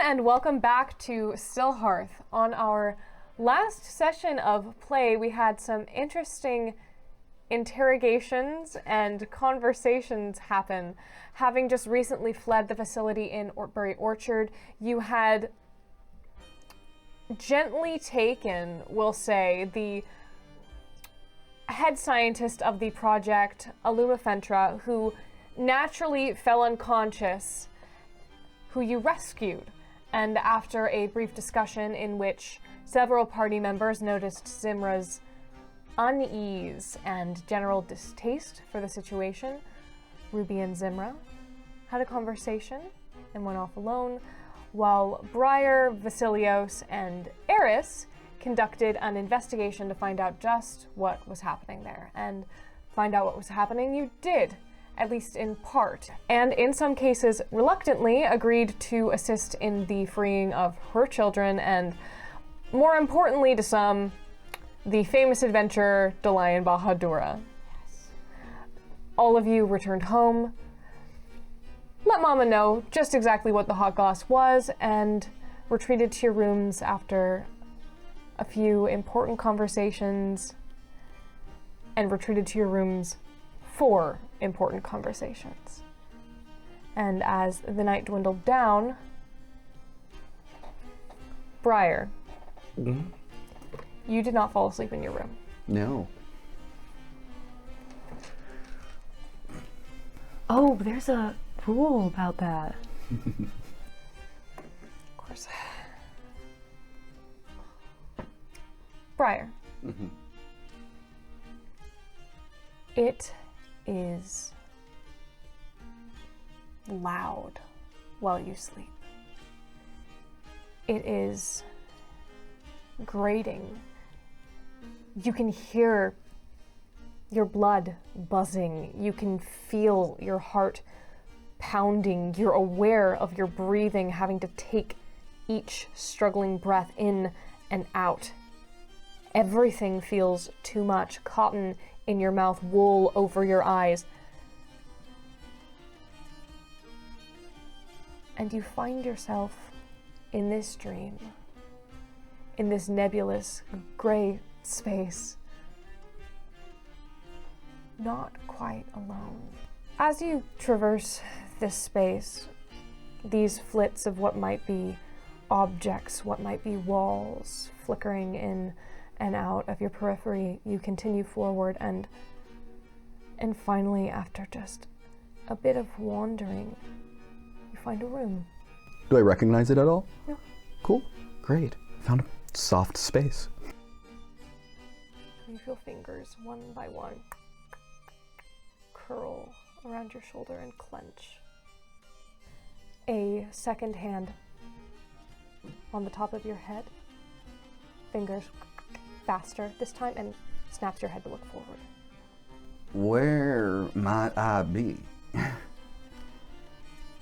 everyone, and welcome back to STILLHEARTH. On our last session of play, we had some interesting interrogations and conversations happen. Having just recently fled the facility in Ortbury Orchard, you had gently taken, we'll say, the head scientist of the project, Alumafentra, who naturally fell unconscious, who you rescued. And after a brief discussion in which several party members noticed Zimra's unease and general distaste for the situation, Ruby and Zimra had a conversation and went off alone, while Briar, Vasilios, and Eris conducted an investigation to find out just what was happening there. And find out what was happening you did, at least in part, and in some cases reluctantly agreed to assist in the freeing of her children, and more importantly to some, the famous adventurer Delian Bahadura. Yes. All of you returned home, let Mama know just exactly what the hot goss was, and retreated to your rooms after a few important conversations, and retreated to your rooms for important conversations. And as the night dwindled down, Briar, you did not fall asleep in your room. No. Oh, there's a rule about that. Of course. Briar. It is loud while you sleep. It is grating. You can hear your blood buzzing. You can feel your heart pounding. You're aware of your breathing, having to take each struggling breath in and out. Everything feels too much. Cotton in your mouth, wool over your eyes. And you find yourself in this dream, in this nebulous gray space, not quite alone. As you traverse this space, these flits of what might be objects, what might be walls, flickering in and out of your periphery, you continue forward, and finally, after just a bit of wandering, you find a room. Do I recognize it at all? Yeah. Cool. Great. Found a soft space. You feel fingers, one by one, curl around your shoulder and clench. A second hand on the top of your head, fingers faster this time, and snaps your head to look forward. Where might I be?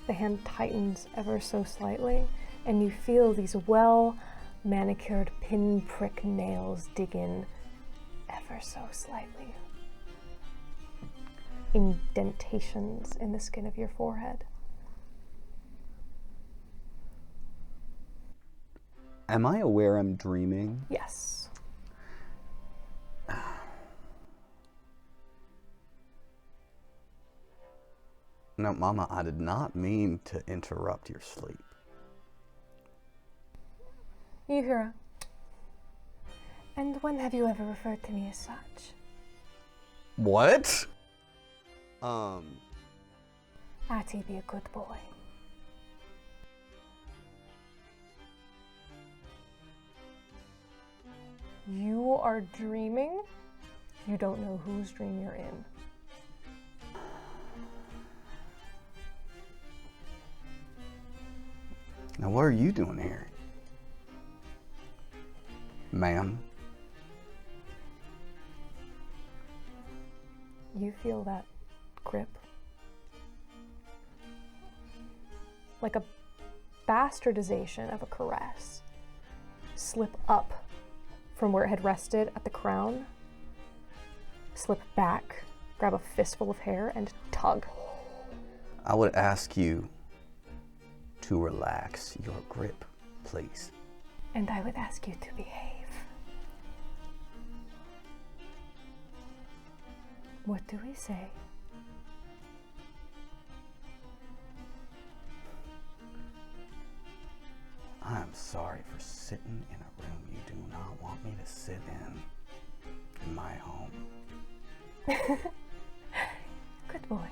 The hand tightens ever so slightly, and you feel these well-manicured pinprick nails dig in ever so slightly. Indentations in the skin of your forehead. Am I aware I'm dreaming? Yes. No, Mama, I did not mean to interrupt your sleep. You hear a, and when have you ever referred to me as such? What? Atty, be a good boy. You are dreaming. You don't know whose dream you're in. Now, what are you doing here? Ma'am? You feel that grip. Like a bastardization of a caress. Slip up from where it had rested at the crown. Slip back, grab a fistful of hair, and tug. I would ask you to relax your grip, please. And I would ask you to behave. What do we say? I'm sorry for sitting in a room you do not want me to sit in my home. Good boy.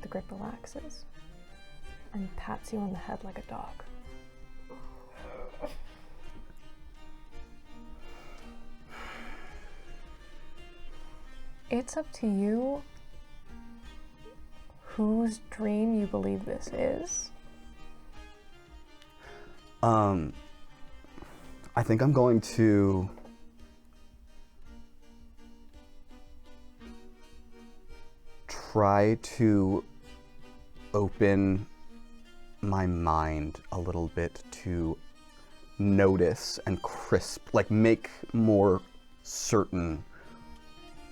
The grip relaxes and pats you on the head like a dog. It's up to you whose dream you believe this is. I think I'm going to try to open my mind a little bit to notice and make more certain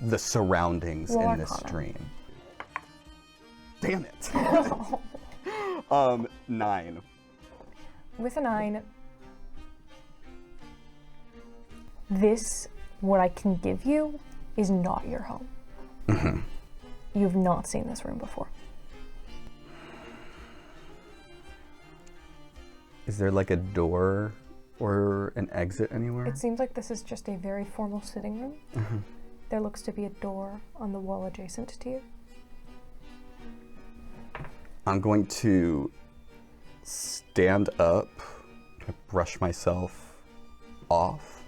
the surroundings in this dream. Damn it. 9. With a 9, this, what I can give you, is not your home. Mm-hmm. You've not seen this room before. Is there like a door or an exit anywhere? It seems like this is just a very formal sitting room. Mm-hmm. There looks to be a door on the wall adjacent to you. I'm going to stand up, brush myself off.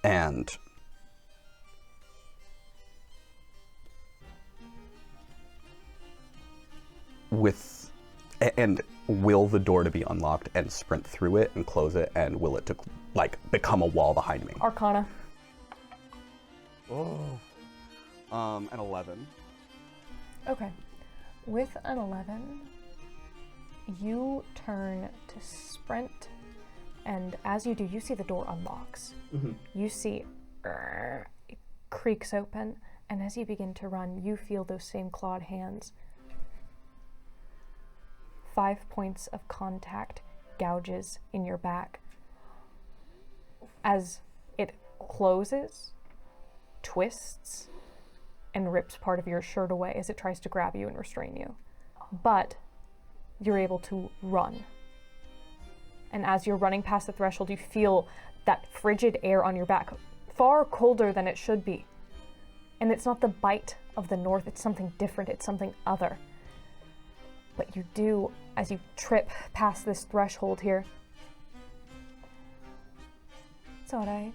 And will the door to be unlocked and sprint through it and close it, and will it to become a wall behind me? Arcana. Oh. An 11. Okay. With an 11, you turn to sprint, and as you do, you see the door unlocks. Mm-hmm. You see it creaks open, and as you begin to run, you feel those same clawed hands. 5 points of contact gouges in your back. As it closes, twists, and rips part of your shirt away as it tries to grab you and restrain you. But you're able to run. And as you're running past the threshold, you feel that frigid air on your back, far colder than it should be. And it's not the bite of the north, it's something different, it's something other. But you do, as you trip past this threshold here, it's all right.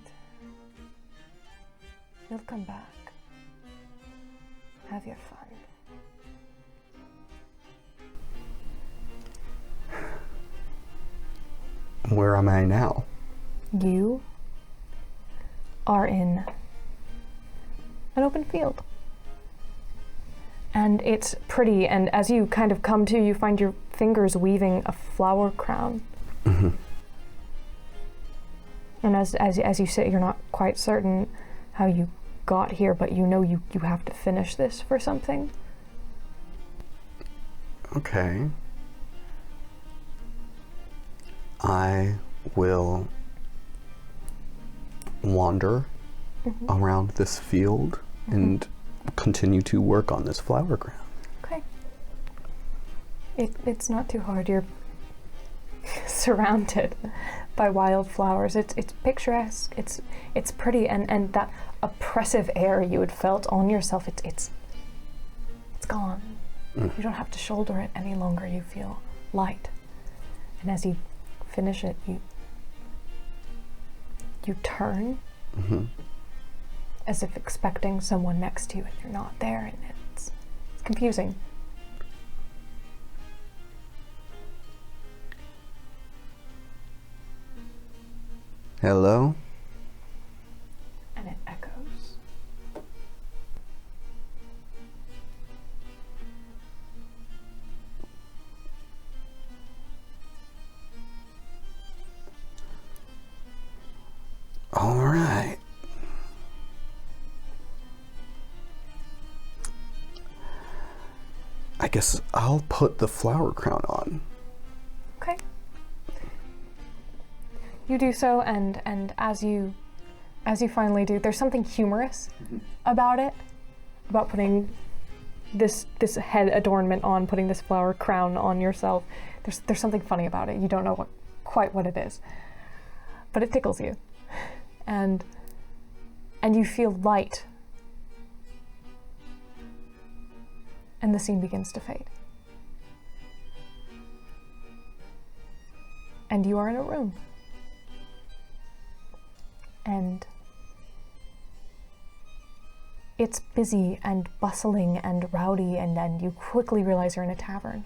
You'll come back. Have your fun. Where am I now? You are in an open field. And it's pretty, and as you kind of come to, you find your fingers weaving a flower crown. Mm-hmm. And as you sit, you're not quite certain how you got here, but you know you have to finish this for something. Okay. I will wander around this field and continue to work on this flower crown. Okay. It's not too hard. You're surrounded by wildflowers. It's picturesque. It's pretty, and that oppressive air you had felt on yourself, it's gone. You don't have to shoulder it any longer. You feel light. And as you finish it, you turn as if expecting someone next to you, and you're not there, and it's confusing. Hello? And it echoes. All right. guess I'll put the flower crown on. Okay. You do so, and as you finally do, there's something humorous about it, about putting this head adornment on, putting this flower crown on yourself. There's something funny about it. You don't know quite what it is, but it tickles you, and you feel light, and the scene begins to fade. And you are in a room. And it's busy and bustling and rowdy, and then you quickly realize you're in a tavern.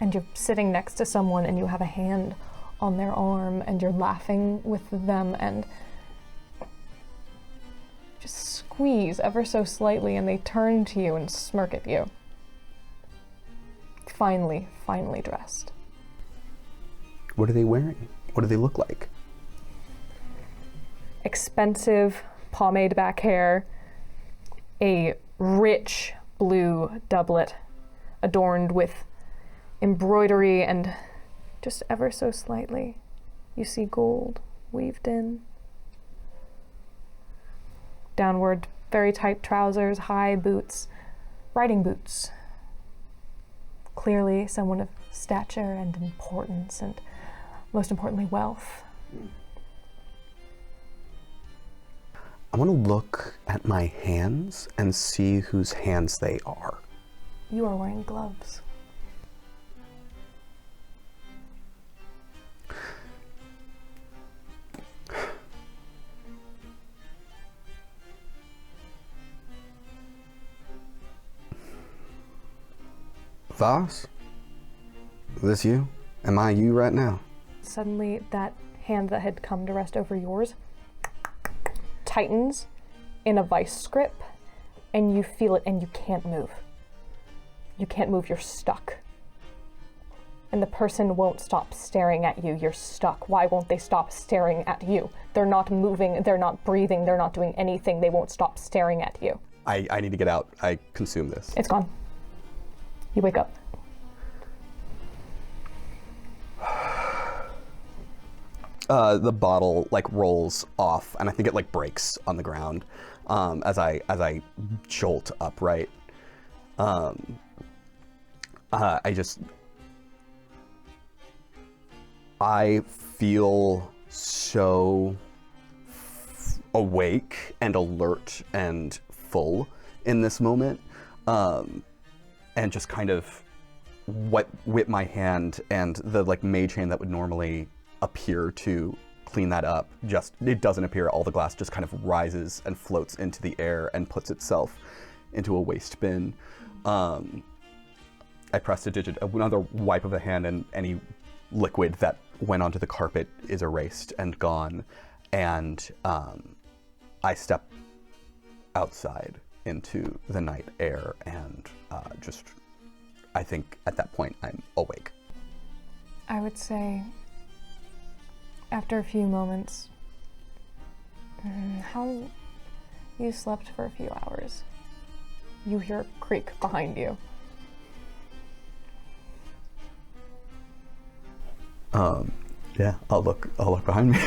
And you're sitting next to someone and you have a hand on their arm and you're laughing with them and just squeeze ever so slightly, and they turn to you and smirk at you. Finely dressed. What are they wearing? What do they look like? Expensive pomade back hair, a rich blue doublet adorned with embroidery, and just ever so slightly you see gold weaved in. Downward, very tight trousers, high boots, riding boots. Clearly someone of stature and importance, and most importantly, wealth. I want to look at my hands and see whose hands they are. You are wearing gloves. Voss? Is this you? Am I you right now? Suddenly, that hand that had come to rest over yours tightens in a vice grip, and you feel it, and you can't move. You can't move, you're stuck. And the person won't stop staring at you, you're stuck. Why won't they stop staring at you? They're not moving, they're not breathing, they're not doing anything, they won't stop staring at you. I need to get out. I consume this. It's gone. You wake up. The bottle like rolls off, and I think it like breaks on the ground as I jolt upright. I feel so awake and alert and full in this moment, and just kind of whip my hand, and the like mage hand that would normally appear to clean that up, just it doesn't appear. All the glass just kind of rises and floats into the air and puts itself into a waste bin. I pressed a digit, another wipe of the hand, and any liquid that went onto the carpet is erased and gone. And I step outside into the night air, and I think at that point I'm awake. I would say, after a few moments, you slept for a few hours. You hear a creak behind you. Yeah, I'll look behind me.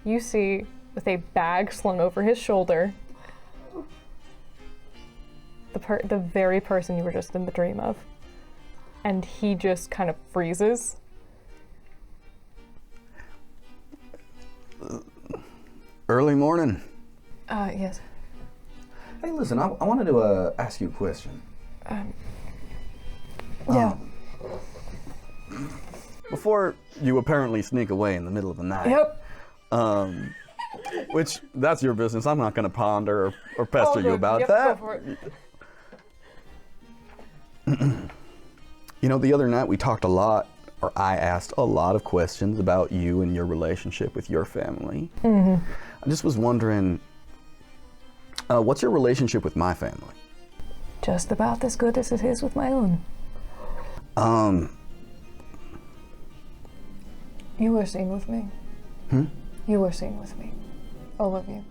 You see, with a bag slung over his shoulder, the very person you were just in the dream of. And he just kind of freezes. Early morning. Yes. Hey, listen, I wanted to ask you a question. Yeah. Before you apparently sneak away in the middle of the night. Yep. Which, that's your business. I'm not going to ponder or pester you about that. Go for it. You know, the other night we talked a lot, or I asked a lot of questions about you and your relationship with your family. Mm-hmm. I just was wondering, what's your relationship with my family? Just about as good as it is with my own. You were seen with me. You were seen with me. All of you.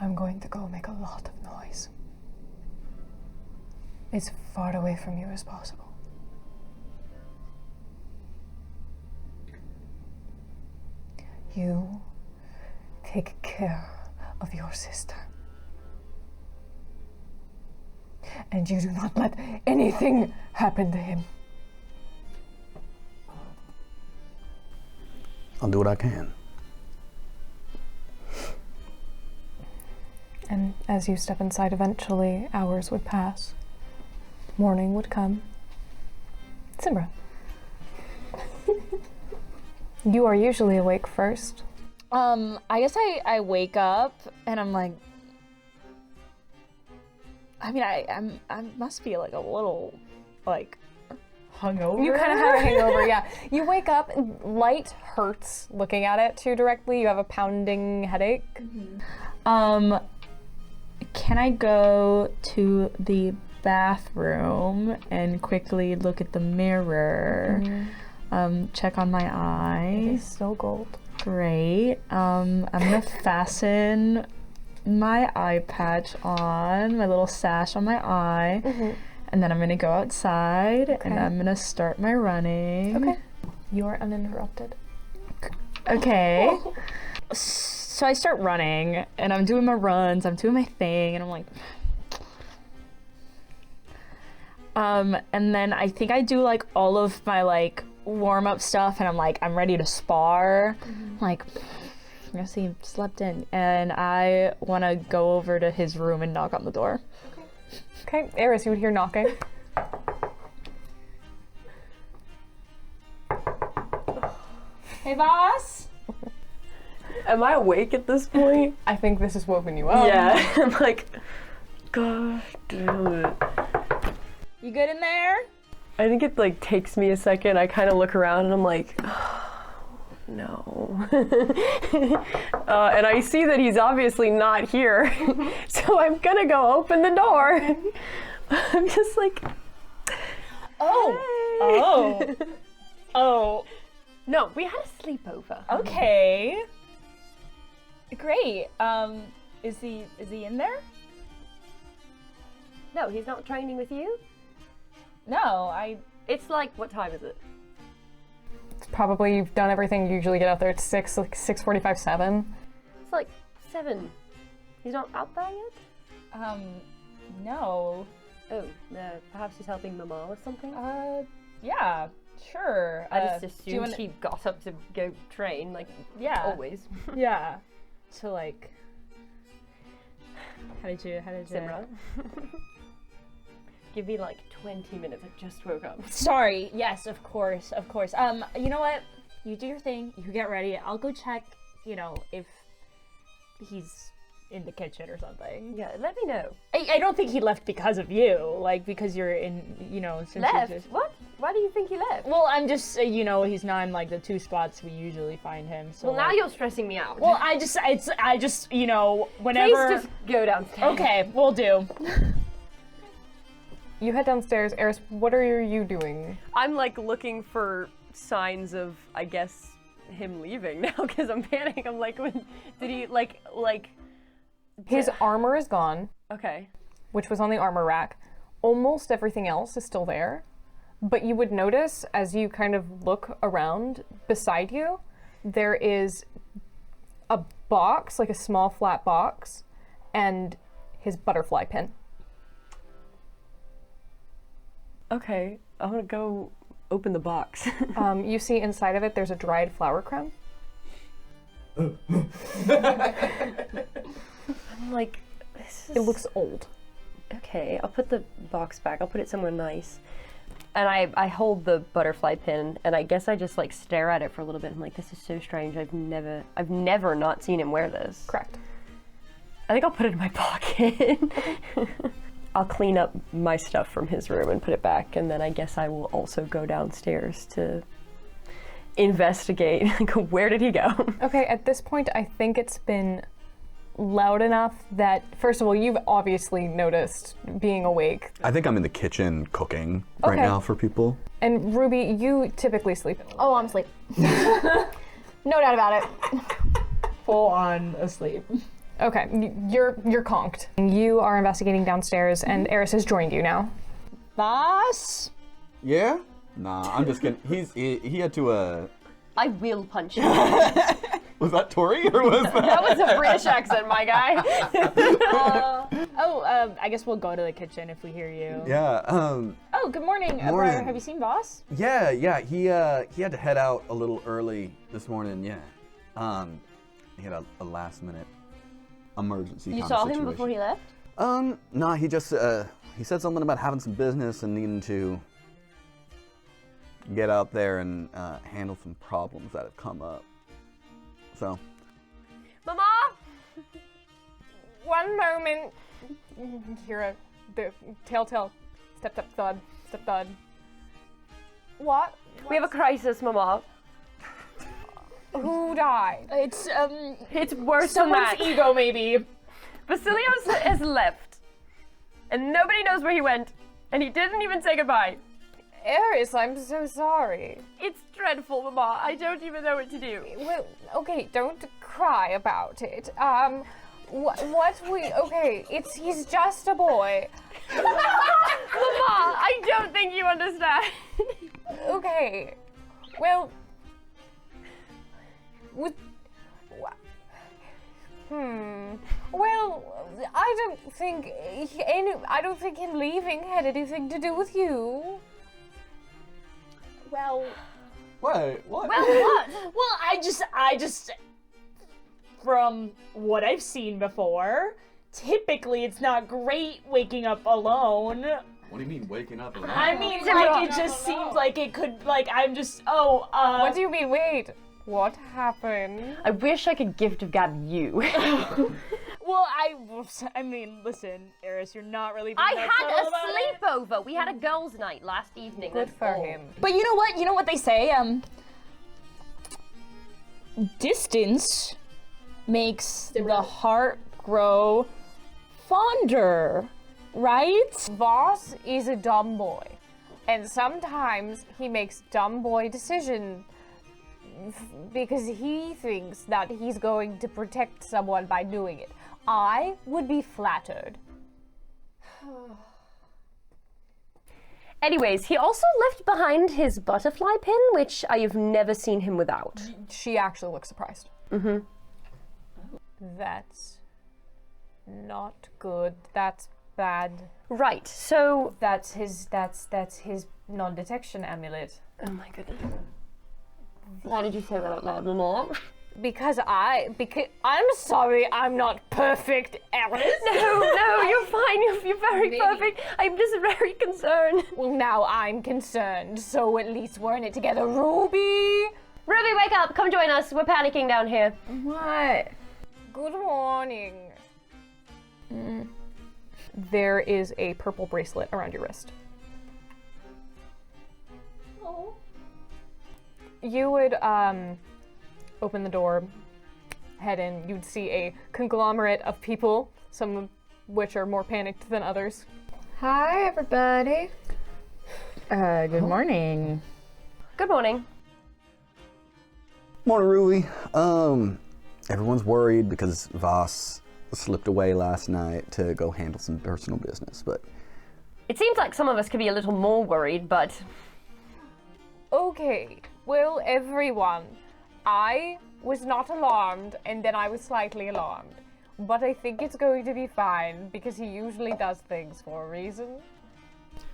I'm going to go make a lot of noise. As far away from you as possible. You take care of your sister. And you do not let anything happen to him. I'll do what I can. And as you step inside, eventually hours would pass. Morning would come. Simra. You are usually awake first. I guess I wake up and I'm like, I mean, I must be like a little, like, hungover. You kind of have a hangover, yeah. You wake up, light hurts looking at it too directly. You have a pounding headache. Can I go to the bathroom and quickly look at the mirror? Check on my eye. It's still gold. Great. I'm gonna fasten my eye patch on, my little sash on my eye, and then I'm gonna go outside and I'm gonna start my running. Okay. You are uninterrupted. Okay. So I start running and I'm doing my runs, I'm doing my thing, and I'm like, and then I think I do like all of my like warm-up stuff, and I'm like, I'm ready to spar. Like, I guess he slept in, and I want to go over to his room and knock on the door. Okay, Eris, you would hear knocking. Hey, boss. Am I awake at this point? I think this has woken you up. Yeah. I'm like, God damn it. You good in there? I think it like takes me a second. I kind of look around and I'm like, oh, no. And I see that he's obviously not here. So I'm gonna go open the door. I'm just like, Oh. hey. Oh. No, we had a sleepover. Okay. Great. Is he in there? No, he's not training with you? No, It's like, what time is it? It's probably, you've done everything you usually get out there at 6, like 6:45, 7. It's like 7. He's not out there yet? No. Oh, no. Perhaps he's helping Mama or something? Yeah, sure. I just do you assumed wanna- he got up to go train, like, Yeah. always. Yeah. So like, how did you? Simra. Give me like 20 minutes, I just woke up. Sorry. Yes, of course. You know what? You do your thing. You get ready. I'll go check. You know, if he's in the kitchen or something. Yeah, let me know. I don't think he left because of you. Like because you're in. You know. Since you're Left? just- What? Why do you think he left? Well, I'm just. You know, he's not in like the 2 spots we usually find him. So. Well, now like- you're stressing me out. Well, I just. You know, whenever. Please just go downstairs. Okay, we'll do. You head downstairs. Eris, what are you doing? I'm like looking for signs of, I guess, him leaving now because I'm panicking. I'm like, when did he like? His armor is gone, Okay. which was on the armor rack. Almost everything else is still there. But you would notice as you kind of look around beside you, there is a box, like a small flat box, and his butterfly pin. Okay, I want to go open the box. You see inside of it, there's a dried flower crown. I'm like, this is... It looks old. Okay, I'll put the box back. I'll put it somewhere nice. And I hold the butterfly pin, and I guess I just like stare at it for a little bit. I'm like, this is so strange. I've never not seen him wear this. Correct. I think I'll put it in my pocket. I'll clean up my stuff from his room and put it back, and then I guess I will also go downstairs to investigate. Like, where did he go? Okay, at this point, I think it's been loud enough that, first of all, you've obviously noticed being awake. I think I'm in the kitchen cooking right Okay. now for people. And Ruby, you typically sleep. Oh, I'm asleep. No doubt about it. Full on asleep. Okay, you're conked. You are investigating downstairs, and Eris has joined you now. Boss? Yeah? Nah, I'm just kidding. He had to I will punch you. Was that Tory or was that? That was a British accent, my guy. I guess we'll go to the kitchen if we hear you. Yeah. Oh, good morning. Morning. Have you seen Boss? Yeah. He had to head out a little early this morning. Yeah. He had a last minute emergency. You kind saw of him situation. before he left? Nah. He just he said something about having some business and needing to get out there and handle some problems that have come up. So. Mama! One moment. Hear the telltale step thud, step thud. What? We have a crisis, Mama. Who died? It's It's worse someone's than that. ego, maybe. Basilios has left. And nobody knows where he went. And he didn't even say goodbye. Eris, I'm so sorry. It's dreadful, Mama. I don't even know what to do. Well, okay, don't cry about it. Okay, he's just a boy. Mama, I don't think you understand. Okay, well, well, I don't think him leaving had anything to do with you. Well, What? Well, what? well, I just, from what I've seen before, typically it's not great waking up alone. What do you mean waking up alone? I mean, like, it just seems like it could, like, I'm just, What do you mean? Wait, what happened? I wish I could gift of gab you. well, I mean, listen, Eris, you're not really being I that had subtle a about it. sleepover. We had a girls' night last evening. Good that's for all. him. But you know what? You know what they say? Distance makes the heart grow fonder, right? Voss is a dumb boy, and sometimes he makes dumb boy decisions because he thinks that he's going to protect someone by doing it. I would be flattered. Anyways, he also left behind his butterfly pin, which I have never seen him without. She actually looks surprised. Mm-hmm. That's not good. That's bad. Right, so... That's his non-detection amulet. Oh my goodness. Why did you say that out loud, Mama? Because I'm sorry, I'm not perfect, Alice. No, you're fine. You're very perfect. I'm just very concerned. Well, now I'm concerned, so at least we're in it together. Ruby! Ruby, wake up. Come join us. We're panicking down here. What? Good morning. There is a purple bracelet around your wrist. Oh. You would open the door, head in. You'd see a conglomerate of people, some of which are more panicked than others. Hi, everybody. Good morning. Good morning. Morning, Ruby. Everyone's worried because Voss slipped away last night to go handle some personal business, but... It seems like some of us could be a little more worried, but... Okay, well, everyone, I was not alarmed, and then I was slightly alarmed. But I think it's going to be fine, because he usually does things for a reason.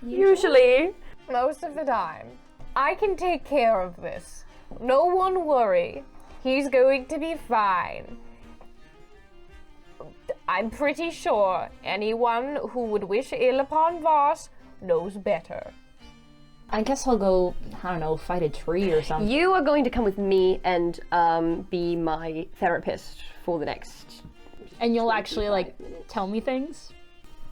Usually. Most of the time. I can take care of this. No one worry. He's going to be fine. I'm pretty sure anyone who would wish ill upon Voss knows better. I guess I'll go, I don't know, fight a tree or something. You are going to come with me and be my therapist for the next... And you'll actually, like, tell me things?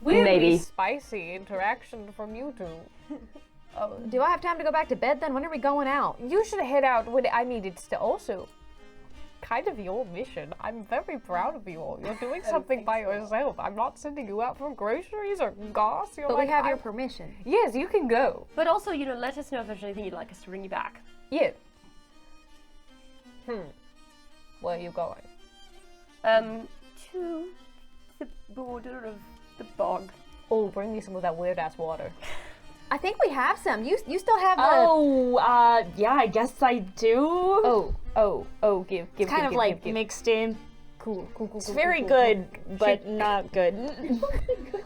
Maybe. Spicy interaction from you two. Do I have time to go back to bed then? When are we going out? You should head out when it's also kind of your mission. I'm very proud of you all. You're doing something by yourself. I'm not sending you out for groceries or goss. You're But like, we have your permission. Yes, you can go. But also, let us know if there's anything you'd like us to bring you back. Yeah. Where are you going? to the border of the bog. Oh, bring me some of that weird ass water. I think we have some. You still have the. Oh, yeah, I guess I do. Give. It's kind of like give. mixed in. Cool. It's very good, but not good.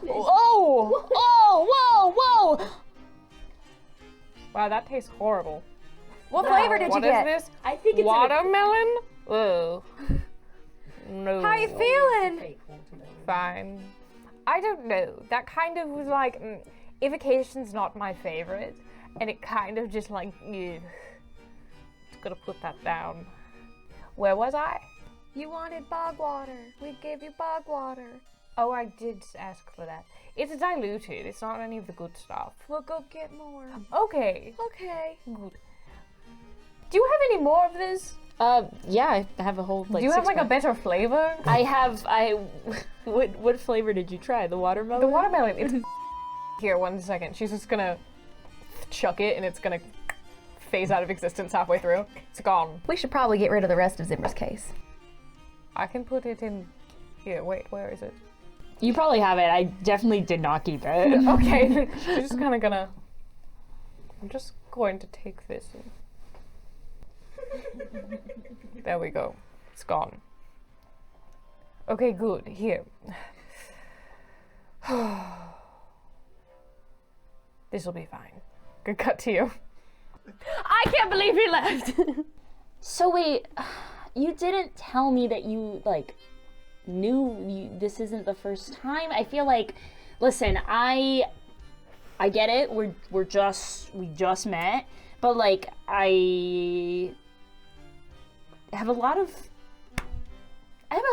Whoa! Wow, that tastes horrible. What flavor did you What get? is this? I think it's Watermelon? Ugh. No. How are you feeling? Fine. I don't know. That kind of was like, evocation's not my favorite, and it kind of just like, ugh. Just gotta put that down. Where was I? You wanted bog water. We gave you bog water. Oh, I did ask for that. It's diluted. It's not any of the good stuff. We'll go get more. Okay. Okay. Good. Do you have any more of this? Yeah, I have a whole like. Do you have like a six-pack. better flavor? What flavor did you try? The watermelon? The watermelon. It's here. 1 second. She's just gonna chuck it, and it's gonna phase out of existence halfway through. It's gone. We should probably get rid of the rest of Zimmer's case. I can put it in here. Wait, where is it? You probably have it. I definitely did not keep it. Okay. She's just kind of gonna. I'm just going to take this. There we go. It's gone. Okay, good. Here. This will be fine. Good cut to you. I can't believe he left. So wait, you didn't tell me that you like knew this isn't the first time. I feel like, listen, I get it. We just met, but like I have a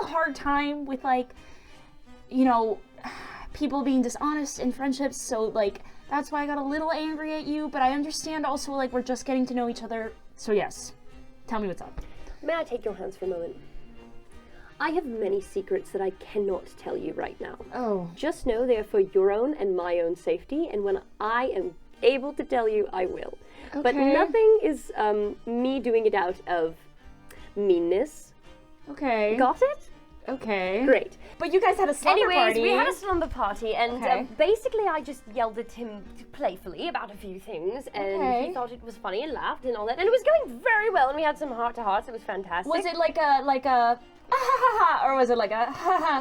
hard time with like, people being dishonest in friendships. So like that's why I got a little angry at you. But I understand also like we're just getting to know each other. So yes, tell me what's up. May I take your hands for a moment? I have many secrets that I cannot tell you right now. Oh. Just know they are for your own and my own safety, and when I am able to tell you, I will. But Okay. nothing is me doing it out of meanness. Okay. Got it? Okay. Great. But you guys had a slumber Anyways, party. we had a slumber party, and Okay. basically I just yelled at him playfully about a few things, and Okay. he thought it was funny and laughed and all that, and it was going very well, and we had some heart-to-hearts. It was fantastic. Was it like a or was it like a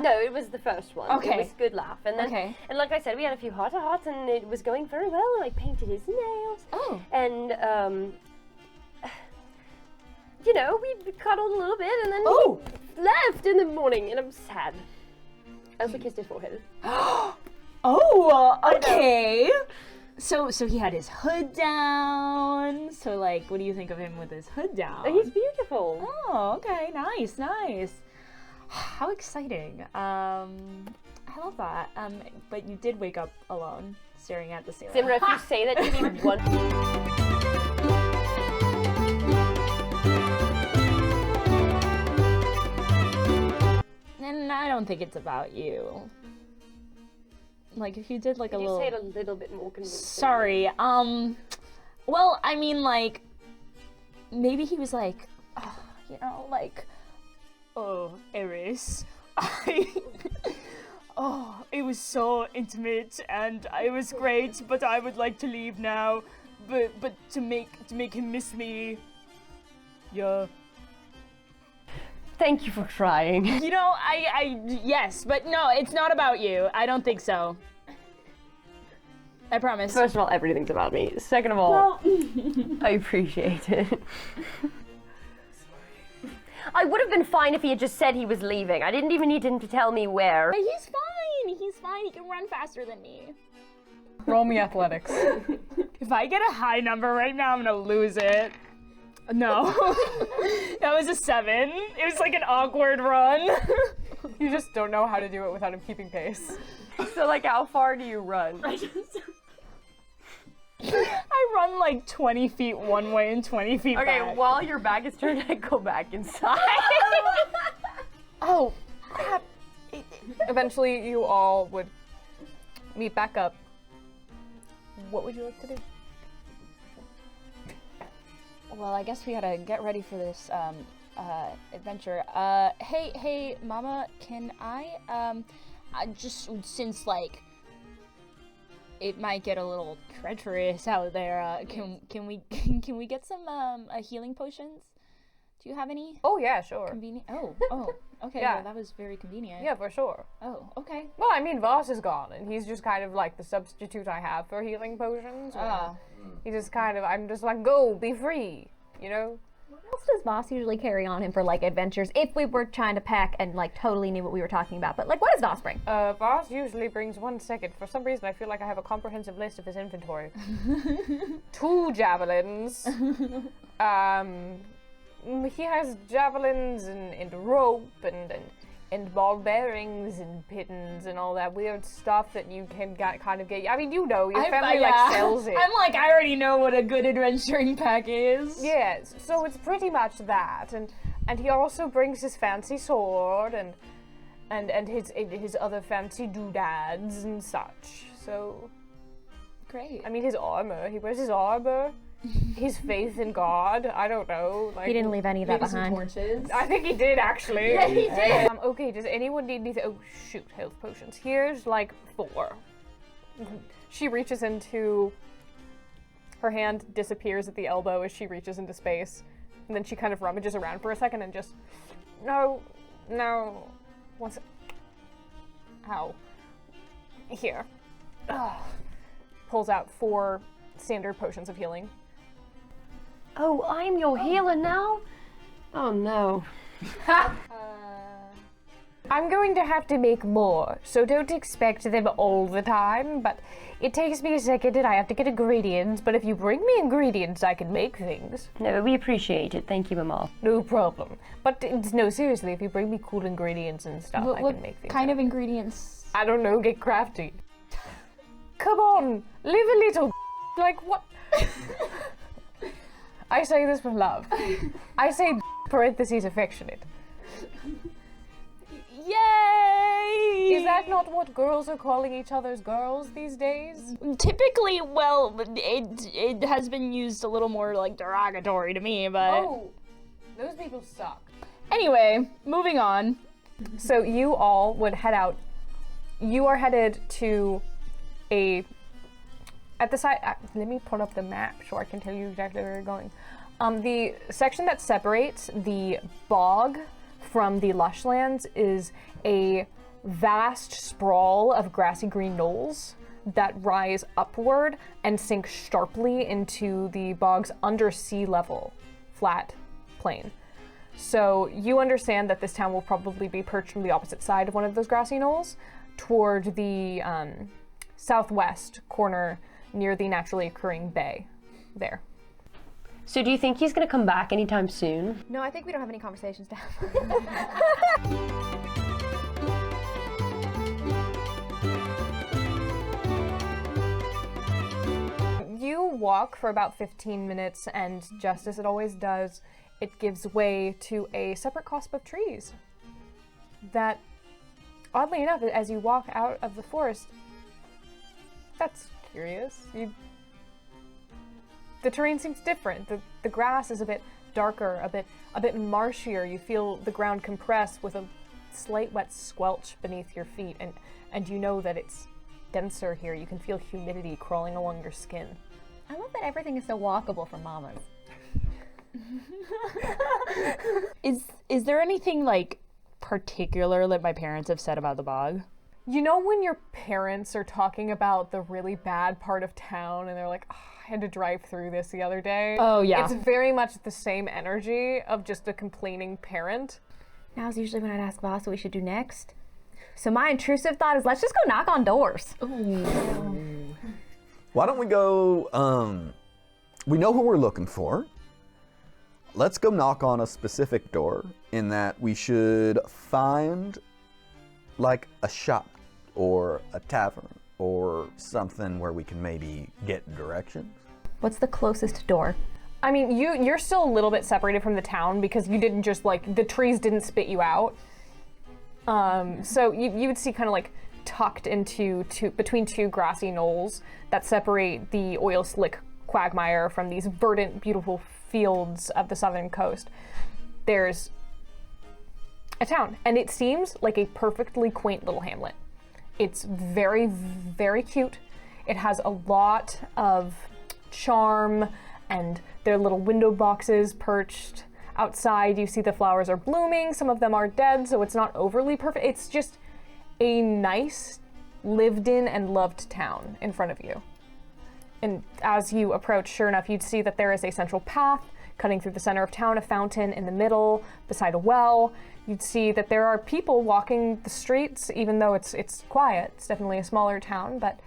No, it was the first one. Okay. It was a good laugh, and then, Okay. and like I said, we had a few heart-to-hearts, and it was going very well. And I painted his nails. Oh. And we cuddled a little bit, and then Oh. he left in the morning, and I'm sad. I also kissed his forehead. Oh, okay. So he had his hood down. So like, what do you think of him with his hood down? He's beautiful. Oh, okay, nice. How exciting. I love that. But you did wake up alone, staring at the ceiling. Simra, if you say that to me one. And I don't think it's about you. Like if you did like Could a you little. say it a little bit more convincingly? Sorry. Well, I mean, like, maybe he was like, oh, Eris, it was so intimate and it was great, but I would like to leave now. But to make him miss me, yeah. Thank you for trying. Yes, but no, it's not about you. I don't think so. I promise. First of all, everything's about me. Second of all, I appreciate it. I would have been fine if he had just said he was leaving. I didn't even need him to tell me where. He's fine. He's fine. He can run faster than me. Roll me athletics. If I get a high number right now, I'm gonna lose it. No. That was a 7. It was like an awkward run. You just don't know how to do it without him keeping pace. So, like, how far do you run? I run like 20 feet one way and 20 feet Okay, back. while your back is turned, I go back inside. Oh, crap. Eventually, you all would meet back up. What would you like to do? Well, I guess we gotta get ready for this adventure. Hey, Mama, can I just since like it might get a little treacherous out there, can we get some healing potions? Do you have any? Oh yeah, sure. Convenient. Oh, okay. Yeah. Well, that was very convenient. Yeah, for sure. Oh, okay. Well, I mean, Voss is gone, and he's just kind of like the substitute I have for healing potions. He just kind of, I'm just like, go, be free, you know? What else does Voss usually carry on him for like adventures if we were trying to pack and like totally knew what we were talking about? But like, what does Voss bring? Voss usually brings 1 second. For some reason, I feel like I have a comprehensive list of his inventory. 2 javelins. He has javelins and rope and ball bearings and pittons and all that weird stuff that you can kind of get. I mean, you know, your family like sells it. I'm like, I already know what a good adventuring pack is. Yes, so it's pretty much that, and he also brings his fancy sword and his other fancy doodads and such. So Great. I mean, his armor. He wears his armor. His faith in God. I don't know. Like, He didn't leave any of that behind. Torches. I think he did actually. Yeah, he did. Okay, does anyone need anything? Oh shoot, health potions. Here's like 4. She reaches into, her hand disappears at the elbow as she reaches into space. And then she kind of rummages around for a second and just, no. What's, ow. Here. Ugh. Pulls out 4 standard potions of healing. Oh, I'm your healer now? Oh no. I'm going to have to make more, so don't expect them all the time, but it takes me a second and I have to get ingredients, but if you bring me ingredients, I can make things. No, we appreciate it. Thank you, Mama. No problem. But no, seriously, if you bring me cool ingredients and stuff, I can make things. Kind of ingredients? I don't know, get crafty. Come on, live a little. Like, what? I say this with love. I say parentheses affectionate. Yay! Is that not what girls are calling each other's girls these days? Typically, well, it has been used a little more like derogatory to me, but Oh, those people suck. anyway, moving on. So you all would head out. You are headed to at the side. Let me pull up the map so I can tell you exactly where you're going. The section that separates the bog from the lush lands is a vast sprawl of grassy green knolls that rise upward and sink sharply into the bog's under sea level flat plain. So you understand that this town will probably be perched from the opposite side of one of those grassy knolls toward the southwest corner near the naturally occurring bay there. So do you think he's gonna come back anytime soon? No, I think we don't have any conversations to have. You walk for about 15 minutes, and just as it always does, it gives way to a separate cusp of trees that, oddly enough, as you walk out of the forest, that's curious. The terrain seems different. The grass is a bit darker, a bit marshier. You feel the ground compress with a slight wet squelch beneath your feet, and you know that it's denser here. You can feel humidity crawling along your skin. I love that everything is so walkable for mamas. Is there anything like particular that my parents have said about the bog? You know when your parents are talking about the really bad part of town and they're like, oh, I had to drive through this the other day? Oh, yeah. It's very much the same energy of just a complaining parent. Now's usually when I'd ask Voss what we should do next. So my intrusive thought is let's just go knock on doors. Why don't we go, we know who we're looking for. Let's go knock on a specific door in that we should find like a shop or a tavern or something where we can maybe get directions. What's the closest door? I mean, you're still a little bit separated from the town because you didn't just like, the trees didn't spit you out. So you would see kind of like tucked into between 2 grassy knolls that separate the oil slick quagmire from these verdant, beautiful fields of the southern coast. there's a town, and it seems like a perfectly quaint little hamlet. It's very, very cute. It has a lot of charm, and there are little window boxes perched outside. You see the flowers are blooming. Some of them are dead, so it's not overly perfect. It's just a nice, lived in and loved town in front of you. And as you approach, sure enough, you'd see that there is a central path cutting through the center of town, a fountain in the middle, beside a well. You'd see that there are people walking the streets, even though it's quiet. It's definitely a smaller town, but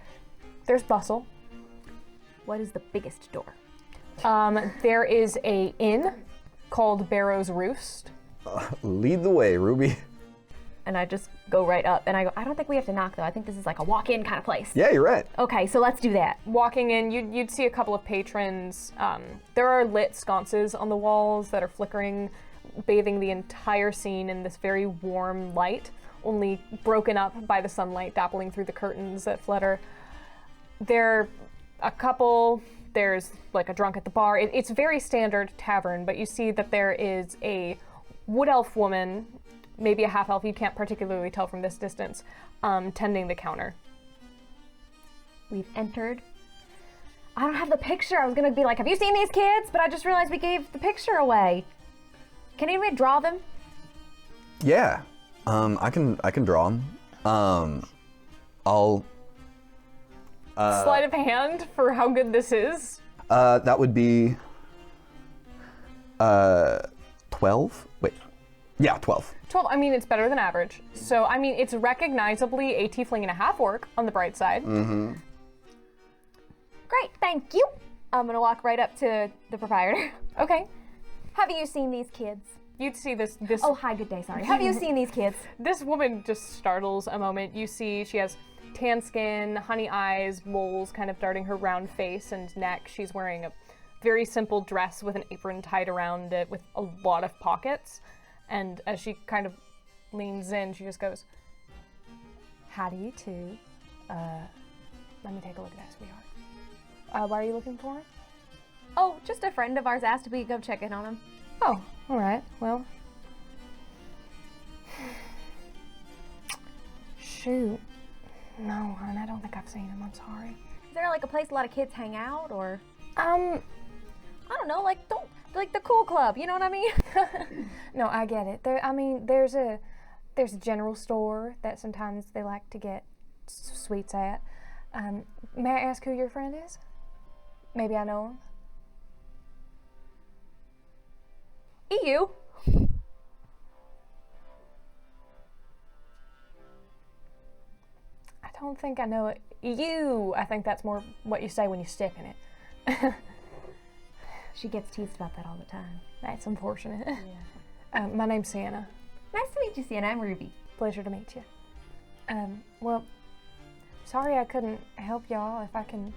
there's bustle. What is the biggest door? There is a inn called Barrow's Roost. Lead the way, Ruby. And I just go right up, and I go, I don't think we have to knock, though. I think this is like a walk-in kind of place. Yeah, you're right. Okay, so let's do that. Walking in, you'd see a couple of patrons. There are lit sconces on the walls that are flickering, bathing the entire scene in this very warm light, only broken up by the sunlight dappling through the curtains that flutter. There are a couple, there's like a drunk at the bar. It's very standard tavern, but you see that there is a wood elf woman, maybe a half elf, you can't particularly tell from this distance, tending the counter. We've entered. I don't have the picture. I was gonna be like, have you seen these kids? But I just realized we gave the picture away. Can anybody draw them? Yeah, I can draw them. I'll. Sleight of hand for how good this is. That would be 12. Wait, yeah, 12. 12, I mean, it's better than average. So, I mean, it's recognizably a tiefling and a half orc on the bright side. Mm-hmm. Great, thank you. I'm gonna walk right up to the proprietor. Okay. Have you seen these kids? You'd see this. Oh, hi, good day, sorry. Have you seen these kids? This woman just startles a moment. You see she has tan skin, honey eyes, moles kind of darting her round face and neck. She's wearing a very simple dress with an apron tied around it with a lot of pockets. And as she kind of leans in, she just goes, "How do you two? Let me take a look at that, sweetheart. Why are you looking for her?" Oh, just a friend of ours asked if we could go check in on him. Oh, all right. Well, shoot. No, hon, I don't think I've seen him. I'm sorry. Is there like a place a lot of kids hang out, or Um, I don't know, like the cool club, you know what I mean? no, I get it. There's a general store that sometimes they like to get sweets at. May I ask who your friend is? Maybe I know him. EU. I don't think I know it. You. I think that's more what you say when you step in it. She gets teased about that all the time. That's unfortunate. Yeah. My name's Sienna. Nice to meet you, Sienna. I'm Ruby. Pleasure to meet you. Well, sorry I couldn't help y'all. If I can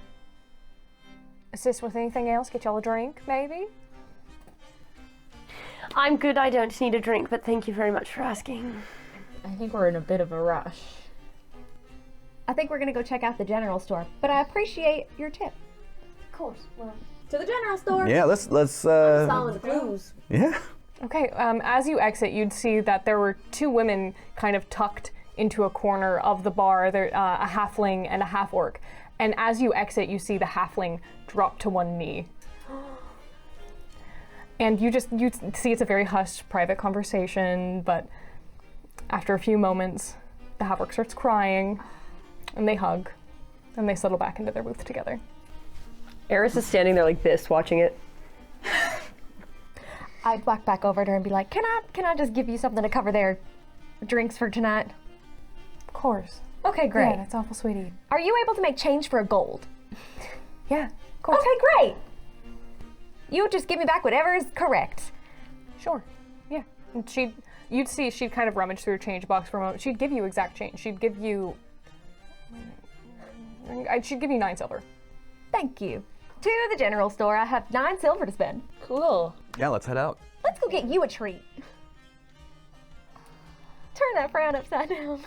assist with anything else, get y'all a drink, maybe? I'm good, I don't need a drink, but thank you very much for asking. I think we're in a bit of a rush. I think we're gonna go check out the general store, but I appreciate your tip. Of course. Well, To the general store. Yeah, let's. Following the clues. Yeah. okay, as you exit, you'd see that there were two women kind of tucked into a corner of the bar. There, a halfling and a half orc. And as you exit, you see the halfling drop to one knee. And you see it's a very hushed, private conversation, but after a few moments, the half orc starts crying, and they hug, and they settle back into their booth together. Eris is standing there like this, watching it. I'd walk back over to her and be like, can I just give you something to cover their drinks for tonight? Of course. Okay, great. Yeah, that's awful sweet of you. Are you able to make change for a gold? Yeah, of course. Okay, great. You just give me back whatever is correct. Sure. Yeah. And you'd see she'd kind of rummage through her change box for a moment. She'd give you exact change. She'd give you 9 silver. Thank you. To the general store. I have 9 silver to spend. Cool. Yeah, let's head out. Let's go get you a treat. Turn that frown upside down.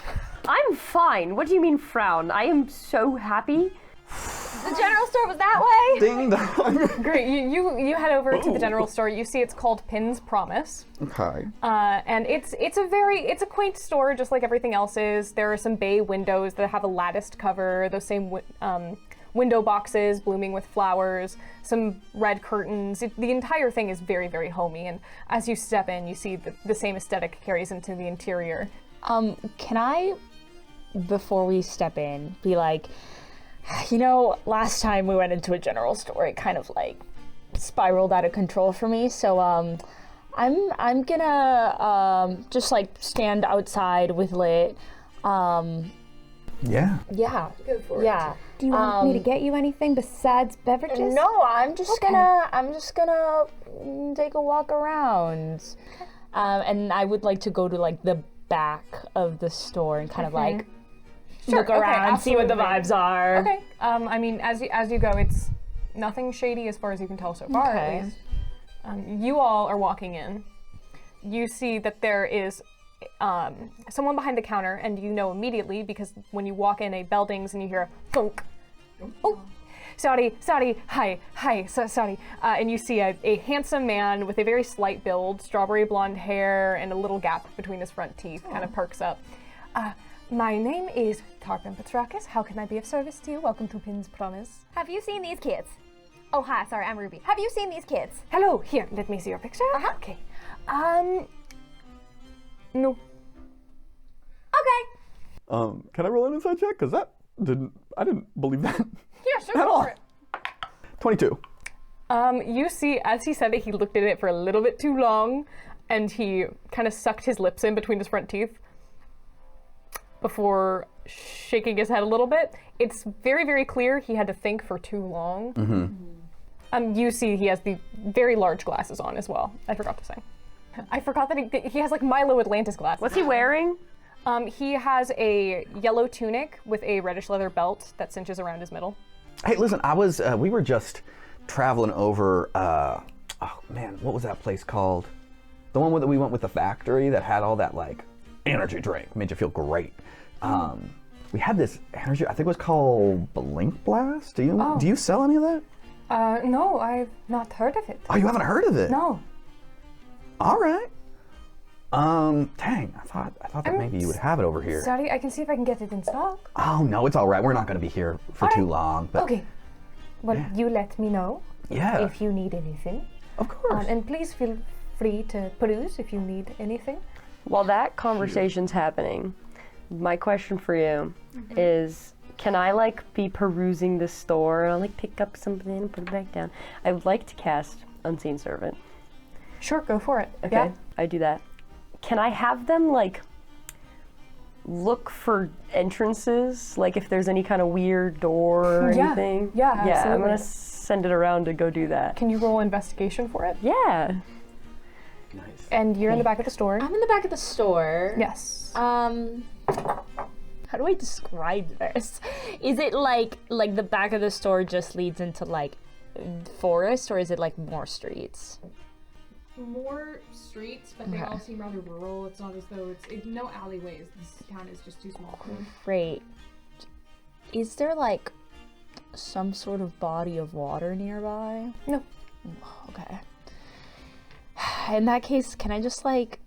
I'm fine. What do you mean frown? I am so happy. The general store was that way? Ding dong. Great. You head over to the general store. You see it's called Pin's Promise. Okay. And it's a quaint store, just like everything else is. There are some bay windows that have a latticed cover, those same window boxes blooming with flowers, some red curtains. The entire thing is very, very homey. And as you step in, you see the same aesthetic carries into the interior. Can I, before we step in, be like, you know, last time we went into a general store, it kind of like spiraled out of control for me. So I'm gonna just like stand outside with Lit. Yeah. Yeah. Go for it. Yeah. Do you want me to get you anything besides beverages? No, I'm just gonna take a walk around. And I would like to go to like the back of the store and kind of like look around, see what the vibes are. Okay. I mean, as you go, it's nothing shady as far as you can tell so far, at least. You all are walking in. You see that there is someone behind the counter, and you know immediately because when you walk in a Beldings and you hear a thunk. Oh, sorry, hi, sorry. And you see a handsome man with a very slight build, strawberry blonde hair, and a little gap between his front teeth, kind of perks up. My name is Tarpon Petrakis. How can I be of service to you? Welcome to Pin's Promise. Have you seen these kids? Oh, hi, sorry, I'm Ruby. Have you seen these kids? Hello, here, let me see your picture. Okay. No. Okay. Can I roll an inside check? Cause I didn't believe that. Yeah, sure, At go all. for it. 22. You see, as he said it, he looked at it for a little bit too long, and he kind of sucked his lips in between his front teeth before shaking his head a little bit. It's very, very clear he had to think for too long. You see he has the very large glasses on as well. I forgot to say. I forgot that he has like Milo Atlantis glasses. What's he wearing? He has a yellow tunic with a reddish leather belt that cinches around his middle. Hey, listen, we were just traveling over, oh man, what was that place called? The one that we went with the factory that had all that like energy drink, made you feel great. We had this energy, I think it was called Blink Blast. Do you sell any of that? No, I've not heard of it. Oh, you haven't heard of it? No. All right. Dang, I thought that maybe you would have it over here. Sorry, I can see if I can get it in stock. Oh, no, it's all right. We're not going to be here for too long. But Okay. Well, you let me know yeah, if you need anything. of course. And please feel free to peruse if you need anything. While that conversation's happening, my question for you is, can I like be perusing the store and I'll like pick up something and put it back down? I would like to cast Unseen Servant. Sure, go for it. Okay, Yeah. I do that. Can I have them like look for entrances, like if there's any kind of weird door or Yeah. anything? Yeah, I'm absolutely. gonna send it around to go do that. Can you roll investigation for it? Yeah. Nice. And you're in the back of the store. I'm in the back of the store. Yes. How do I describe this? Is it like the back of the store just leads into like forest, or is it like more streets? More streets, but they all seem rather rural. It's not as though it's no alleyways. This town is just too small. Great. Is there like some sort of body of water nearby? No. Okay. In that case, can I just like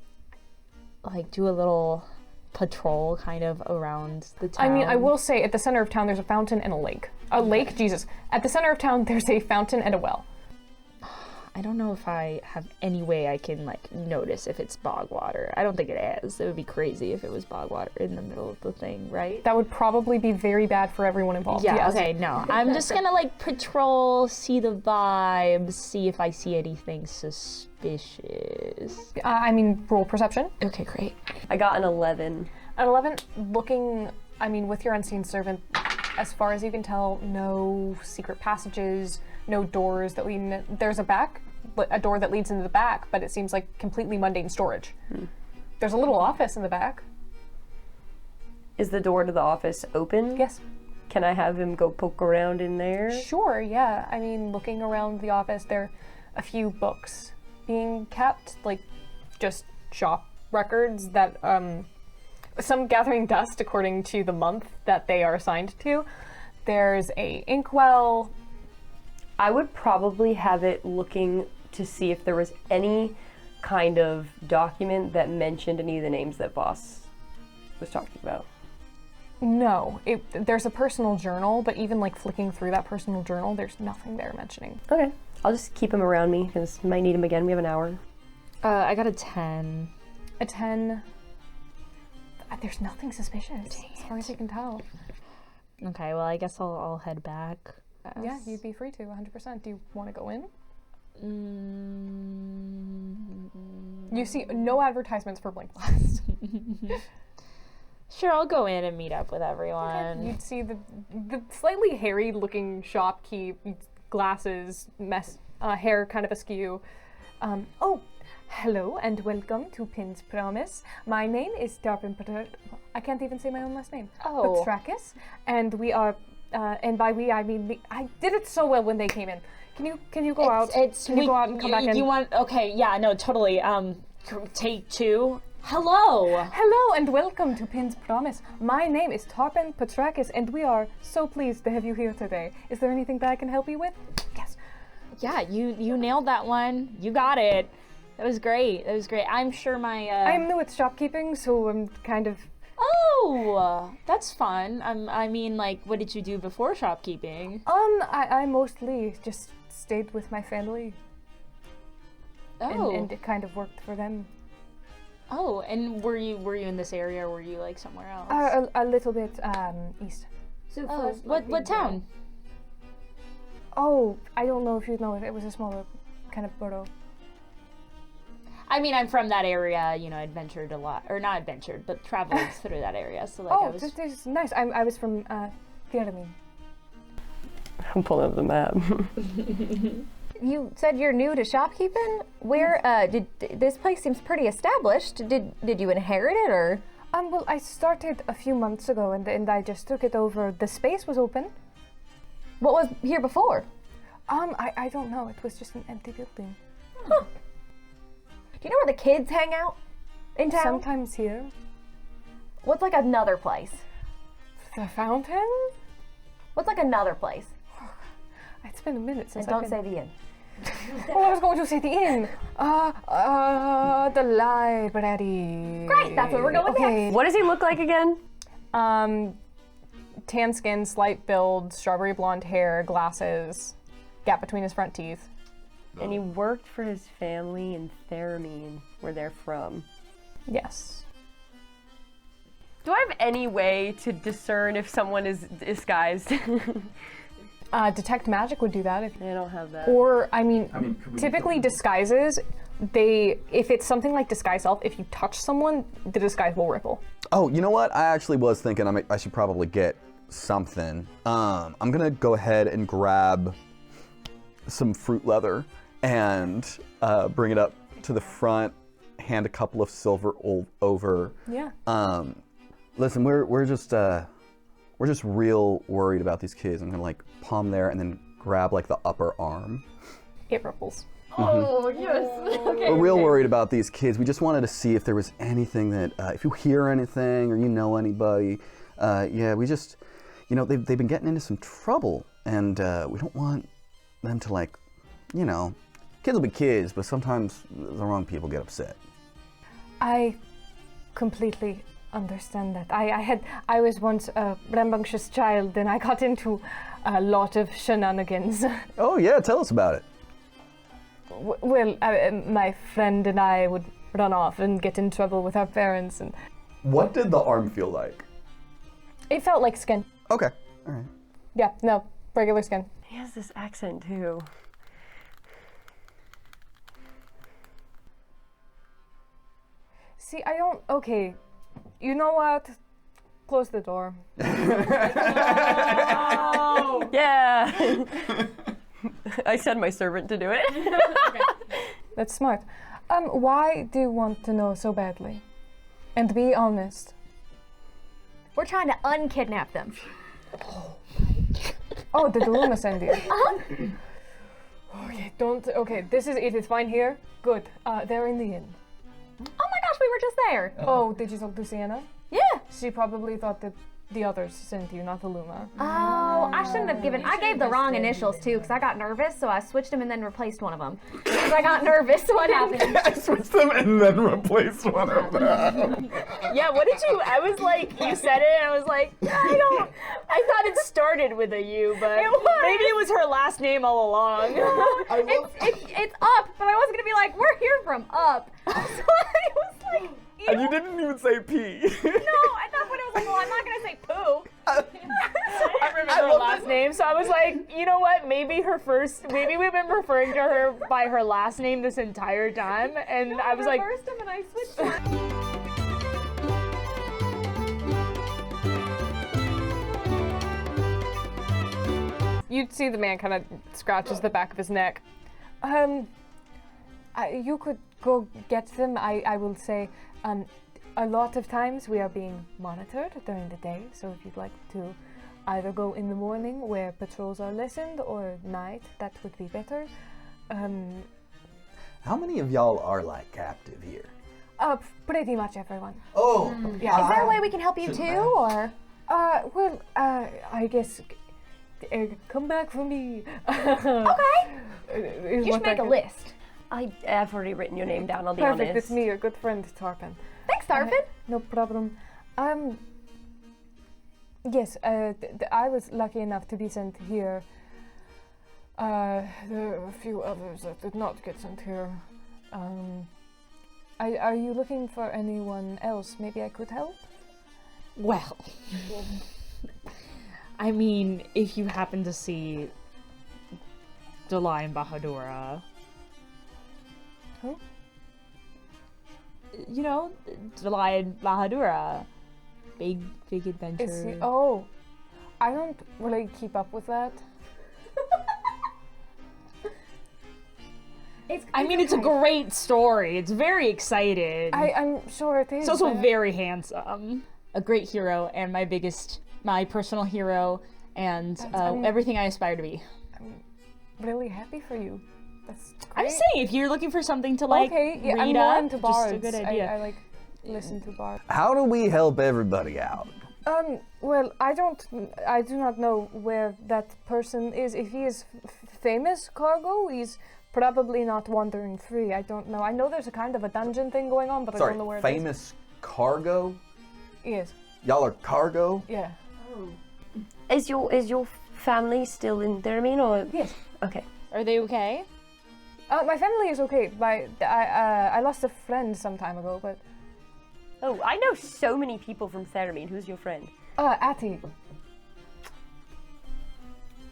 do a little patrol kind of around the town? I mean, I will say at the center of town there's a fountain and a lake. A lake, Jesus. At the center of town there's a fountain and a well. I don't know if I have any way I can like notice if it's bog water. I don't think it is. It would be crazy if it was bog water in the middle of the thing, right? That would probably be very bad for everyone involved. Yeah, yes. okay, no. I'm just gonna like patrol, see the vibes, see if I see anything suspicious. I mean, roll perception. Okay, great. I got an 11. At 11, looking, I mean, with your unseen servant, as far as you can tell, no secret passages, no doors that lead. There's a door that leads into the back, but it seems like completely mundane storage. There's a little office in the back. Is the door to the office open? Yes. Can I have him go poke around in there? Sure, yeah. I mean, looking around the office, there are a few books being kept, like just shop records that, some gathering dust according to the month that they are assigned to. There's a inkwell. I would probably have it looking to see if there was any kind of document that mentioned any of the names that Boss was talking about. No, there's a personal journal, but even like flicking through that personal journal, there's nothing there mentioning. Okay, I'll just keep him around me because I might need him again. We have an hour. I got a 10. A 10. There's nothing suspicious, as far as I can tell. Okay, well, I guess I'll head back. Yeah, you'd be free to, 100%. Do you want to go in? You see no advertisements for Blink Blast. Sure, I'll go in and meet up with everyone. Okay. You'd see the slightly harried-looking shopkeep, glasses, hair kind of askew. Oh, hello and welcome to Pin's Promise. My name is Darpin I can't even say my own last name. Oh. Patrakis, and we are, and by we I mean me. I did it so well when they came in. Can you go out? Can you go out and come back in? You want? Okay, yeah, no, totally. Take 2. Hello! Hello and welcome to Pin's Promise. My name is Tarpin Patrakis and we are so pleased to have you here today. Is there anything that I can help you with? Yes. Yeah, you nailed that one. You got it. That was great. I'm sure my I'm new at shopkeeping, so I'm kind of... Oh, that's fun. I mean, like, what did you do before shopkeeping? I mostly just stayed with my family. Oh. And it kind of worked for them. Oh, and were you in this area or were you like somewhere else? A little bit east. So what town? Oh, I don't know if you know it. It was a smaller kind of borough. I mean, I'm from that area, you know, adventured a lot. Or not adventured, but traveled through that area. So, like, I was... this is nice. I was from Pyramid. I'm pulling up the map. You said you're new to shopkeeping? Where, this place seems pretty established. Did you inherit it, or? Well, I started a few months ago, and I just took it over. The space was open. What was here before? I don't know. It was just an empty building. Huh. Do you know where the kids hang out in town? Sometimes here. What's like another place? The fountain? What's like another place? It's been a minute since And don't say the inn. Oh, I was going to say the inn. The library. Great, that's where we're going next. What does he look like again? Tan skin, slight build, strawberry blonde hair, glasses, gap between his front teeth. And he worked for his family in Theramine, where they're from. Yes. Do I have any way to discern if someone is disguised? Detect magic would do that. I don't have that. Or, I mean typically disguises, if it's something like disguise self, if you touch someone, the disguise will ripple. Oh, you know what? I actually was thinking I should probably get something. I'm gonna go ahead and grab some fruit leather and bring it up to the front, hand a couple of silver over. Yeah. Listen, we're just real worried about these kids. I'm gonna like palm there and then grab like the upper arm. It ripples. Oh, yes. Okay. We're real worried about these kids. We just wanted to see if there was anything that, if you hear anything or you know anybody, yeah, we just, you know, they've been getting into some trouble and we don't want them to like, you know, kids will be kids, but sometimes the wrong people get upset. I completely understand that. I was once a rambunctious child and I got into a lot of shenanigans. Oh yeah, tell us about it. Well, my friend and I would run off and get in trouble with our parents, and What did the arm feel like? it felt like skin. Okay, all right. Yeah, no, regular skin. He has this accent too. See, I don't. Okay, you know what? Close the door. Yeah. I sent my servant to do it. That's smart. Why do you want to know so badly? And be honest. We're trying to unkidnap them. Oh, did the Luma send you? Okay, don't. Okay, this is it. It's fine here. Good. They're in the inn. Oh my gosh, we were just there. Oh, did you talk to Sienna? Yeah. She probably thought that the others sent you, not Illuma. Oh, I shouldn't have given. I gave the wrong initials too because I got nervous, so I switched them and then replaced one of them. Because I got nervous, what happened? I switched them and then replaced one of them. Yeah, what did you? I was like, you said it, and I was like, I thought it started with a U, but maybe it was her last name all along. It's up, but I wasn't gonna be like, we're here from up. So I was like, And you didn't even say P. no, I thought when I was like, well, I'm not gonna say poo. I remember her last name, so I was like, you know what? Maybe we've been referring to her by her last name this entire time, and I was like, Reversed them and I switched them. You'd see the man kind of scratches the back of his neck. You could go get them. I will say, a lot of times we are being monitored during the day, so if you'd like to either go in the morning where patrols are listened or night, that would be better. How many of y'all are like captive here? Pretty much everyone. Oh, Yeah. Is there a way we can help you too, or? I guess come back for me. Okay. You should make a list. I've already written your name down, I'll be Perfect, honest. it's me, your good friend Tarpon. Thanks, Darvin. No problem. Yes, I was lucky enough to be sent here. There are a few others that did not get sent here. Are you looking for anyone else? Maybe I could help? well, I mean, if you happen to see Delay and Bahadura. Who? You know, Delay and Bahadura. Big adventure. Is he? Oh, I don't really keep up with that. It's a great story. It's very exciting. I'm sure it is. It's also very handsome. A great hero, and my personal hero, and everything I aspire to be. I'm really happy for you. That's great. I'm saying, if you're looking for something to read I'm more up, into just bards. a good idea. I like listen to bards. how do we help everybody out? Well, I do not know where that person is. If he is famous cargo, he's probably not wandering free. I don't know. I know there's a kind of a dungeon thing going on, but I don't know where famous cargo? it is. Yes. Y'all are cargo? Yeah. Is your family still in Thermine or? Yes. Okay. Are they okay? My family is okay. I lost a friend some time ago, but Oh, I know so many people from Thermine. Who's your friend? Atty.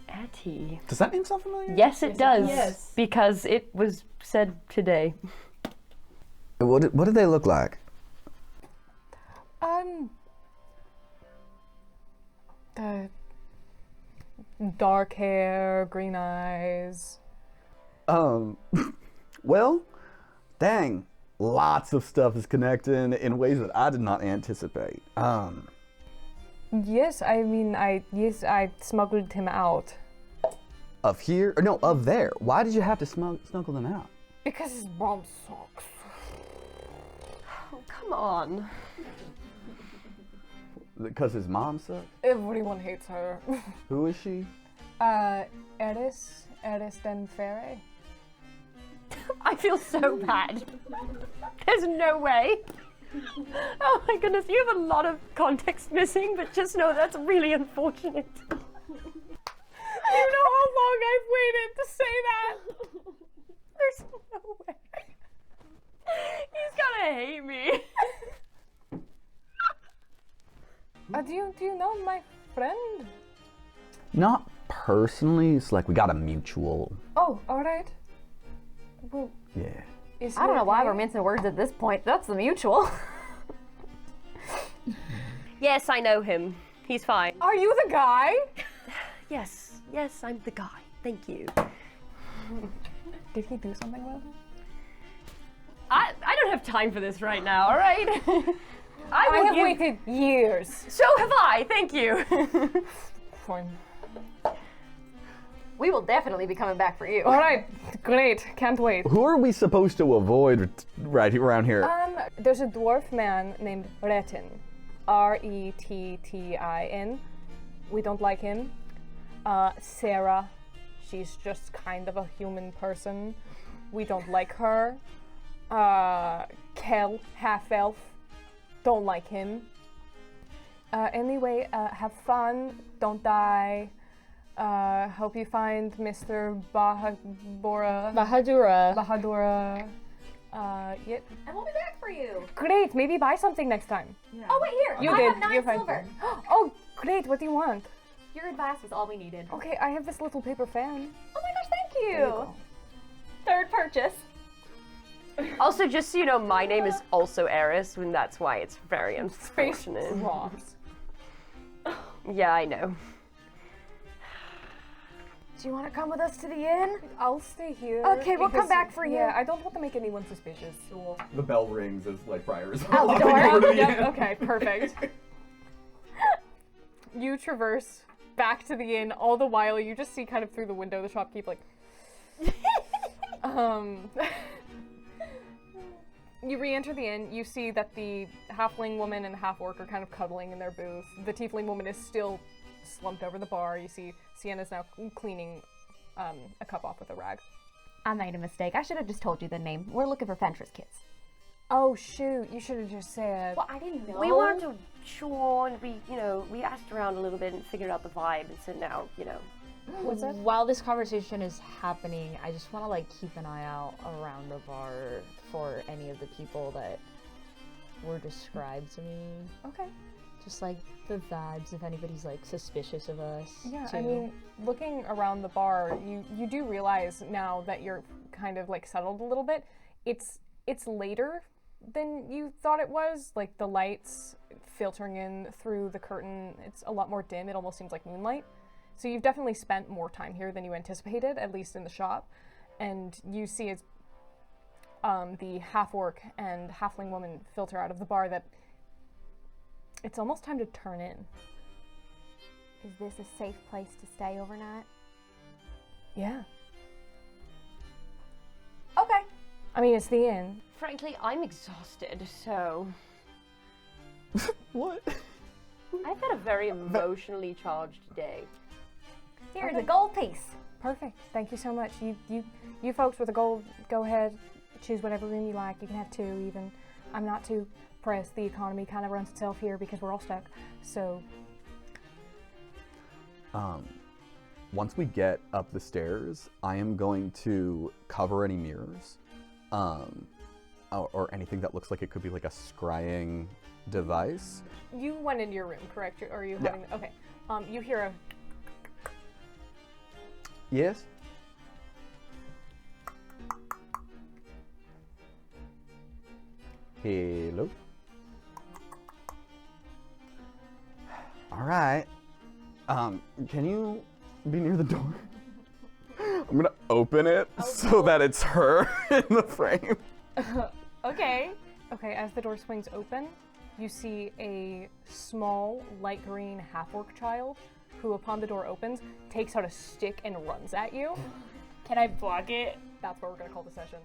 Atty. Does that name sound familiar? Yes, it does. Yes. Because it was said today. What do they look like? Dark hair, green eyes. Well, dang. Lots of stuff is connecting in ways that I did not anticipate. Yes, I smuggled him out. Of here? Or no, of there. Why did you have to snuggle them out? Because his mom sucks. Oh, come on. Because his mom sucks? Everyone hates her. Who is she? Eris Den Ferre. I feel so bad. There's no way. Oh my goodness, you have a lot of context missing, but just know that's really unfortunate. You know how long I've waited to say that. There's no way. He's gonna hate me. Do you know my friend? Not personally. It's like we got a mutual. Oh, all right. Well, Yeah. is I don't he know why okay? we're mincing words at this point. That's the mutual. Yes, I know him. He's fine. Are you the guy? Yes, I'm the guy. Thank you. Did he do something about it? I don't have time for this right now, all right? I have waited years. So have I, thank you. Fine. We will definitely be coming back for you. All right, great. Can't wait. Who are we supposed to avoid right around here? There's a dwarf man named Retin. Rettin. We don't like him. Sarah, she's just kind of a human person. We don't like her. Kel, half-elf. Don't like him. Anyway, have fun. Don't die. Hope you find Mr. Bahadura. Yep. And we'll be back for you. Great. Maybe buy something next time. Oh, wait, here. You I did. have 9 You're fine. silver. Oh, great. What do you want? Your advice was all we needed. Okay, I have this little paper fan. Oh my gosh, thank you. There you go. Third purchase. Also, just so you know, my name is also Eris, and that's why it's very unfortunate. Rocks. Yeah, I know. Do you want to come with us to the inn? I'll stay here. Okay, we'll come back for you. Yeah, I don't want to make anyone suspicious. The bell rings as like Briar is Out the door. Yep, okay, perfect. You traverse back to the inn. All the while, you just see kind of through the window the shopkeep like... You re-enter the inn, you see that the halfling woman and the half-orc are kind of cuddling in their booth. The tiefling woman is still slumped over the bar. You see Sienna's now cleaning a cup off with a rag. I made a mistake. I should have just told you the name. We're looking for Fentra's kids. Oh shoot, you should have just said. Well, I didn't know. We weren't too sure, and we asked around a little bit and figured out the vibe, and so now, What's that? While this conversation is happening, I just want to like keep an eye out around the bar for any of the people that were described to me. Okay. Just like the vibes, if anybody's like suspicious of us. Yeah, too. I mean, looking around the bar, you do realize now that you're kind of like settled a little bit, it's later than you thought it was. Like the lights filtering in through the curtain, it's a lot more dim. It almost seems like moonlight. So you've definitely spent more time here than you anticipated, at least in the shop. And you see as the half-orc and halfling woman filter out of the bar that it's almost time to turn in. Is this a safe place to stay overnight? Yeah. Okay. I mean, it's the inn. frankly, I'm exhausted, so What? I've had a very emotionally charged day. Here's a gold piece. Perfect. Thank you so much. You folks with the gold, go ahead, choose whatever room you like. You can have 2 even. I'm not too pressed. The economy kind of runs itself here because we're all stuck. So, once we get up the stairs, I am going to cover any mirrors, or anything that looks like it could be like a scrying device. you went into your room, correct? Or are you Yeah. having? Okay. You hear a. Yes. Hello. All right. Can you be near the door? I'm gonna open it so that it's her in the frame. Okay. Okay. As the door swings open, you see a small, light green half-orc child, who, upon the door opens, takes out a stick and runs at you. Can I block it? That's what we're gonna call the session.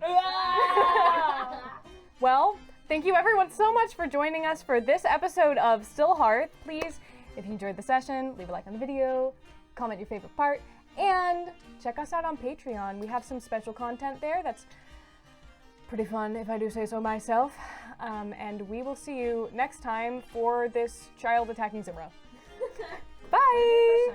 Well, thank you everyone so much for joining us for this episode of STILLHEARTH. Please, if you enjoyed the session, leave a like on the video, comment your favorite part, and check us out on Patreon. We have some special content there that's pretty fun, if I do say so myself. And we will see you next time for this child attacking Zimra. Bye!